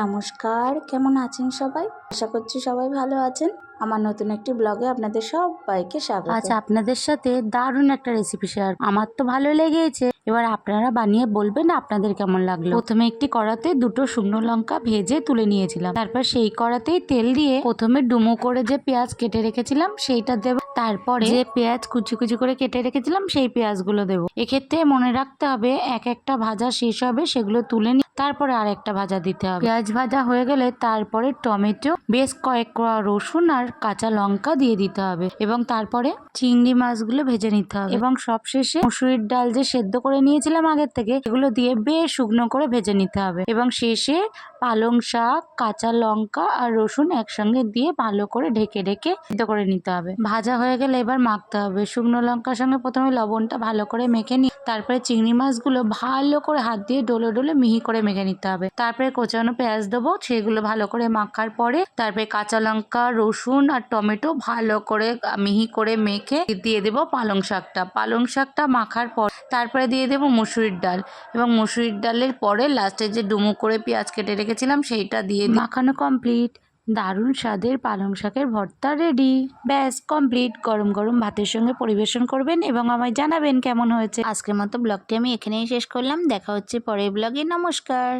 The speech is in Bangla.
নমস্কার, কেমন আছেন সবাই? আশা করছি সবাই ভালো আছেন। আমার নতুন একটি ব্লগে আপনাদের সবাইকে স্বাগত। আজ আপনাদের সাথে দারুণ একটা রেসিপি শেয়ার। আমার তো ভালো লেগেছে, এবার আপনারা বানিয়ে বলবেন আপনাদের কেমন লাগলো। প্রথমে একটি কড়াতে দুটো শুকনো লঙ্কা ভেজে তুলে নিয়েছিলাম। তারপর সেই কড়াতেই তেল দিয়ে প্রথমে ডুমো করে যে পেঁয়াজ কেটে রেখেছিলাম সেইটা দেব। তারপরে যে পেঁয়াজ কুচি কুচি করে কেটে রেখেছিলাম সেই পেঁয়াজগুলো দেবো। এক্ষেত্রে মনে রাখতে হবে এক একটা ভাজা শেষ হবে সেগুলো তুলে নিয়ে তারপরে আর একটা ভাজা দিতে হবে। পেঁয়াজ ভাজা হয়ে গেলে তারপরে টমেটো, বেশ কয়েক কোয়া রসুন আর কাঁচা লঙ্কা দিয়ে দিতে হবে এবং তারপরে চিংড়ি মাছগুলো ভেজে নিতে হবে এবং সবশেষে মসুরির ডাল যে সেদ্ধ করে নিয়েছিলাম আগের থেকে এগুলো দিয়ে বেশ শুকনো করে ভেজে নিতে হবে এবং শেষে পালং শাক, কাঁচা লঙ্কা আর রসুন একসঙ্গে দিয়ে ভালো করে ঢেকে ঢেকে সিদ্ধ করে নিতে হবে। ভাজা হয়ে গেলে এবার মাখতে হবে। শুকনো লঙ্কার সঙ্গে প্রথমে লবণটা ভালো করে মেখে নিয়ে তারপরে চিংড়ি মাছগুলো ভালো করে হাত দিয়ে ডলে ডলে মিহি করে মেখে নিতে হবে। তারপরে কোচানো পেঁয়াজ দেবো, সেগুলো ভালো করে মাখার পরে তারপরে কাঁচা লঙ্কা, রসুন আর টমেটো ভালো করে মিহি করে মেখে দিয়ে দেবো পালং শাকটা মাখার পর তারপরে দিয়ে দেবো মসুরির ডাল এবং মসুরির ডালের পরে লাস্টে যে ডুমো করে পেঁয়াজ কেটে রেখেছিলাম সেইটা দিয়ে মাখানো কমপ্লিট। দারুণ স্বাদের পালং শাকের ভর্তা রেডি। ব্যাস কমপ্লিট। গরম গরম ভাতের সঙ্গে পরিবেশন করবেন এবং আমায় জানাবেন কেমন হয়েছে। আজকের মতো ব্লগটি আমি এখানেই শেষ করলাম। দেখা হচ্ছে পরের ব্লগে। নমস্কার।